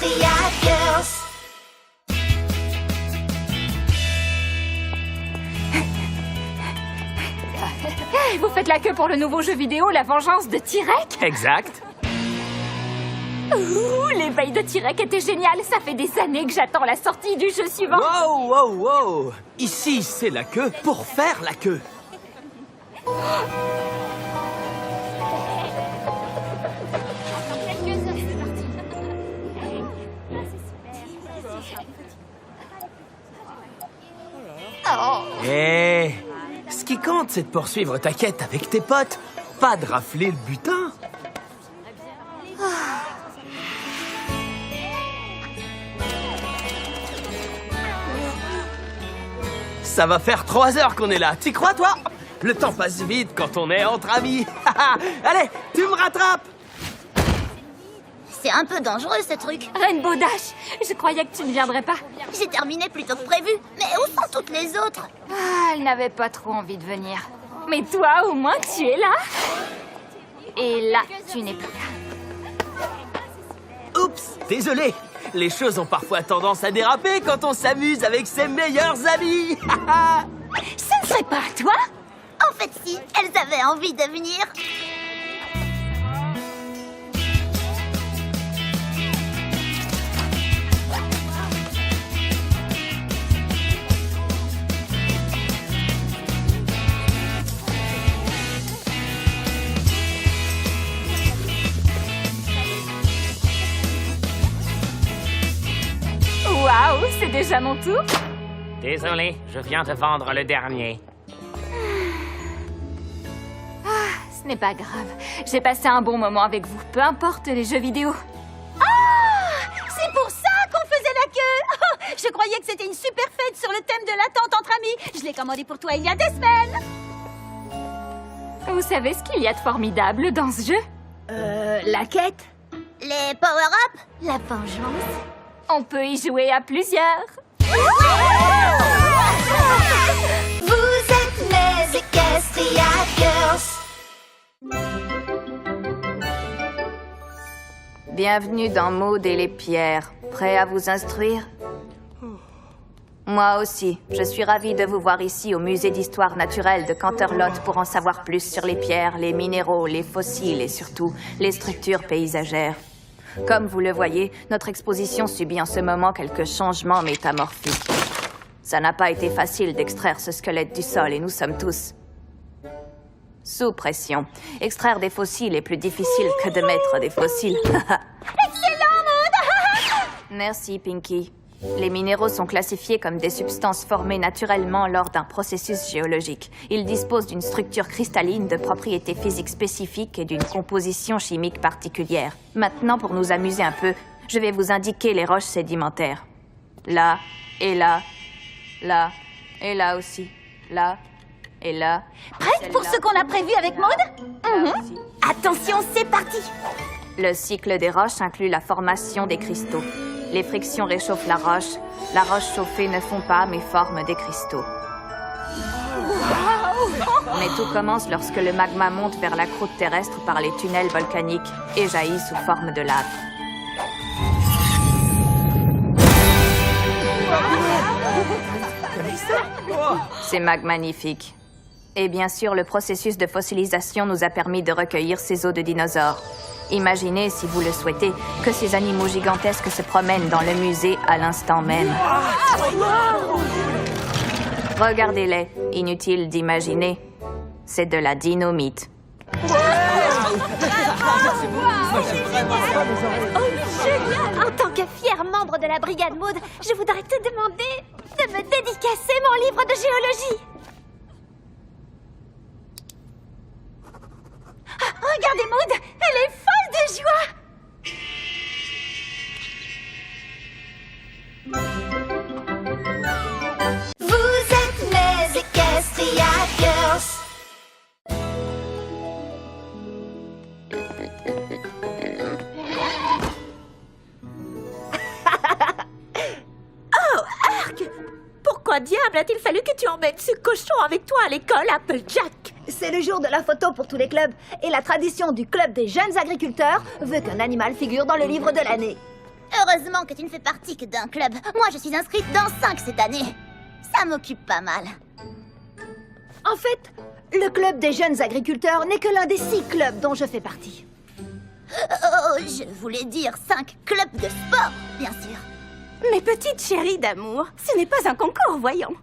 Girls. Vous faites la queue pour le nouveau jeu vidéo La Vengeance de Tyrek? Exact. Ouh, l'éveil de Tyrek était génial. Ça fait des années que j'attends la sortie du jeu suivant. Wow, wow, wow. Ici, c'est la queue pour faire la queue. Hé, ce qui compte, c'est de poursuivre ta quête avec tes potes, pas de rafler le butin. Ça va faire 3 heures qu'on est là, t'y crois, toi? Le temps passe vite quand on est entre amis. Allez, tu me rattrapes. C'est un peu dangereux, ce truc. Rainbow Dash, je croyais que tu ne viendrais pas. J'ai terminé plus tôt que prévu. Mais où sont toutes les autres? Ah, elle n'avait pas trop envie de venir. Mais toi, au moins, tu es là. Et là, tu n'es plus là. Oups, désolé. Les choses ont parfois tendance à déraper quand on s'amuse avec ses meilleurs amis. Ce ne serait pas toi? En fait, si, elles avaient envie de venir. Waouh, c'est déjà mon tour? Désolé, je viens de vendre le dernier. Ce n'est pas grave. J'ai passé un bon moment avec vous, peu importe les jeux vidéo. C'est pour ça qu'on faisait la queue. Oh, je croyais que c'était une super fête sur le thème de l'attente entre amis. Je l'ai commandé pour toi il y a des semaines. Vous savez ce qu'il y a de formidable dans ce jeu? La quête? Les power-up? La vengeance. On peut y jouer à plusieurs. Vous êtes mes Equestria Girls. Bienvenue dans Maud et les pierres. Prêt à vous instruire? Moi aussi. Je suis ravie de vous voir ici au musée d'histoire naturelle de Canterlot pour en savoir plus sur les pierres, les minéraux, les fossiles et surtout les structures paysagères. Comme vous le voyez, notre exposition subit en ce moment quelques changements métamorphiques. Ça n'a pas été facile d'extraire ce squelette du sol et nous sommes tous sous pression. Extraire des fossiles est plus difficile que de mettre des fossiles. Excellent, Maud. Merci, Pinky. Les minéraux sont classifiés comme des substances formées naturellement lors d'un processus géologique. Ils disposent d'une structure cristalline, de propriétés physiques spécifiques et d'une composition chimique particulière. Maintenant, pour nous amuser un peu, je vais vous indiquer les roches sédimentaires. Là, et là, là, et là aussi, là, et là. Prête pour ce qu'on a prévu avec Maud? Attention, c'est parti. Le cycle des roches inclut la formation des cristaux. Les frictions réchauffent la roche. La roche chauffée ne fond pas, mais forme des cristaux. Mais tout commence lorsque le magma monte vers la croûte terrestre par les tunnels volcaniques et jaillit sous forme de lave. C'est magnifique. Et bien sûr, le processus de fossilisation nous a permis de recueillir ces os de dinosaures. Imaginez, si vous le souhaitez, que ces animaux gigantesques se promènent dans le musée à l'instant même. Regardez-les, inutile d'imaginer. C'est de la dynamite. En tant que fier membre de la brigade Maud, je voudrais te demander de me dédicacer mon livre de géologie. Ah, regardez Maud, elle est folle de joie. Vous êtes mes Equestria Girls. Pourquoi diable a-t-il fallu que tu emmènes ce cochon avec toi à l'école, Applejack? C'est le jour de la photo pour tous les clubs. Et la tradition du club des jeunes agriculteurs veut qu'un animal figure dans le livre de l'année. Heureusement que tu ne fais partie que d'un club. Moi, je suis inscrite dans 5 cette année. Ça m'occupe pas mal. En fait, le club des jeunes agriculteurs n'est que l'un des 6 clubs dont je fais partie. Oh, je voulais dire 5 clubs de sport, bien sûr. Mes petites chéries d'amour, ce n'est pas un concours, voyons.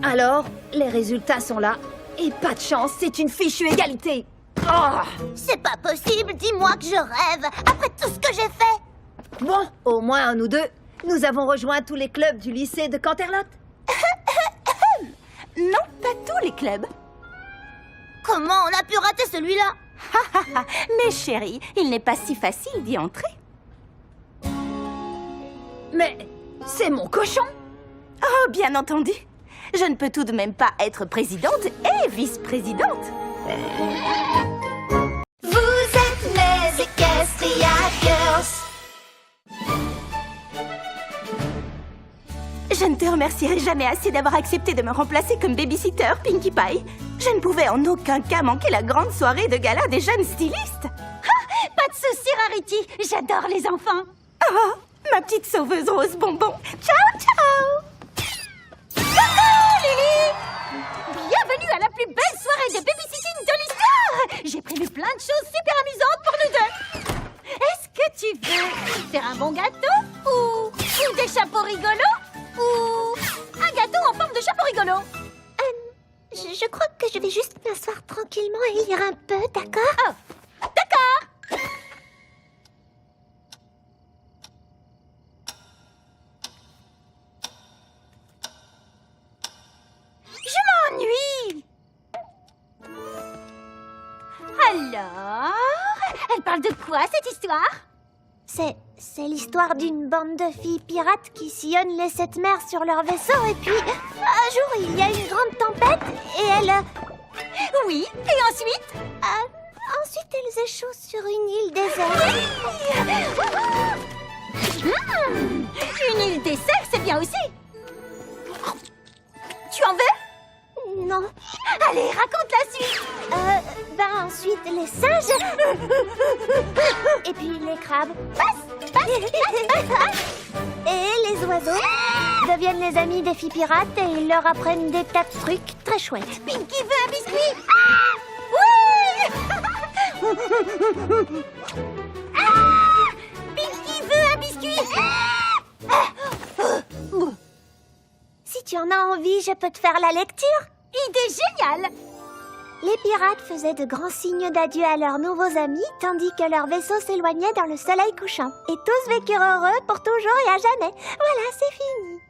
Alors, les résultats sont là. Et pas de chance, c'est une fichue égalité. Oh. C'est pas possible, dis-moi que je rêve, après tout ce que j'ai fait. Bon, au moins un ou deux. Nous avons rejoint tous les clubs du lycée de Canterlot. Non, pas tous les clubs. Comment on a pu rater celui-là? Mes chéris, il n'est pas si facile d'y entrer. Mais c'est mon cochon. Oh, bien entendu. Je ne peux tout de même pas être présidente et vice-présidente. Vous êtes les Equestria Girls. Je ne te remercierai jamais assez d'avoir accepté de me remplacer comme babysitter, Pinkie Pie. Je ne pouvais en aucun cas manquer la grande soirée de gala des jeunes stylistes. Pas de souci, Rarity. J'adore les enfants. Oh, ma petite sauveuse rose bonbon. Ciao, ciao. Bienvenue à la plus belle soirée de babysitting de l'histoire. J'ai prévu plein de choses super amusantes pour nous deux. Est-ce que tu veux faire un bon gâteau ou des chapeaux rigolos ou un gâteau en forme de chapeau rigolo? Je crois que je vais juste m'asseoir tranquillement et lire un peu, d'accord? Oh, d'accord. Je m'ennuie. Alors, elle parle de quoi cette histoire? C'est l'histoire d'une bande de filles pirates qui sillonnent les 7 mers sur leur vaisseau et puis, un jour, il y a une grande tempête et elles... Oui, et ensuite? Ensuite, elles échouent sur une île déserte. Une île dessert, c'est bien aussi. Tu en veux? Non. Allez, raconte la suite. Ensuite, les singes. Et puis les crabes. Et les oiseaux deviennent les amis des filles pirates et ils leur apprennent des tas de trucs très chouettes. Pinkie veut un biscuit. Oui. Pinkie veut un biscuit. Si tu en as envie, je peux te faire la lecture. Idée géniale. Les pirates faisaient de grands signes d'adieu à leurs nouveaux amis, tandis que leur vaisseau s'éloignait dans le soleil couchant. Et tous vécurent heureux pour toujours et à jamais. Voilà, c'est fini.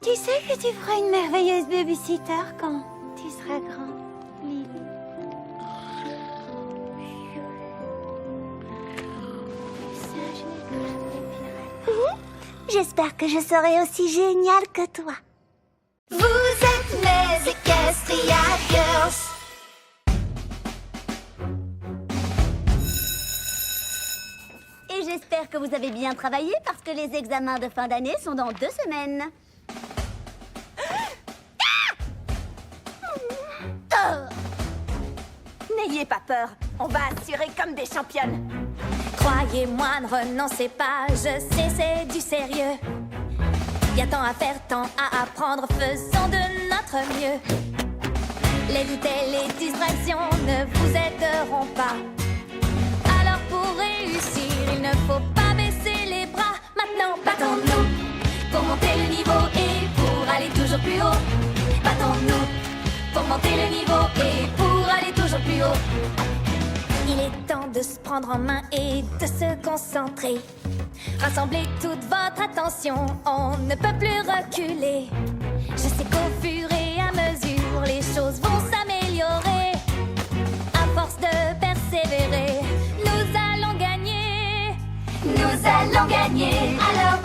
Tu sais que tu feras une merveilleuse babysitter quand tu seras grand, Lily. J'espère que je serai aussi géniale que toi. Vous êtes les Equestria Girls. Et j'espère que vous avez bien travaillé parce que les examens de fin d'année sont dans 2 semaines. N'ayez pas peur, on va assurer comme des championnes. Croyez-moi, ne renoncez pas, je sais, c'est du sérieux. Y a tant à faire, tant à apprendre, faisons de notre mieux. Les doutes et les distractions ne vous aideront pas. Alors pour réussir, il ne faut pas baisser les bras. Maintenant, battons-nous pour monter le niveau et pour aller toujours plus haut. Battons-nous pour monter le niveau et pour aller toujours plus haut. Il est temps de se prendre en main et de se concentrer. Rassemblez toute votre attention, on ne peut plus reculer. Je sais qu'au fur et à mesure, les choses vont s'améliorer. À force de persévérer, nous allons gagner. Nous allons gagner. Alors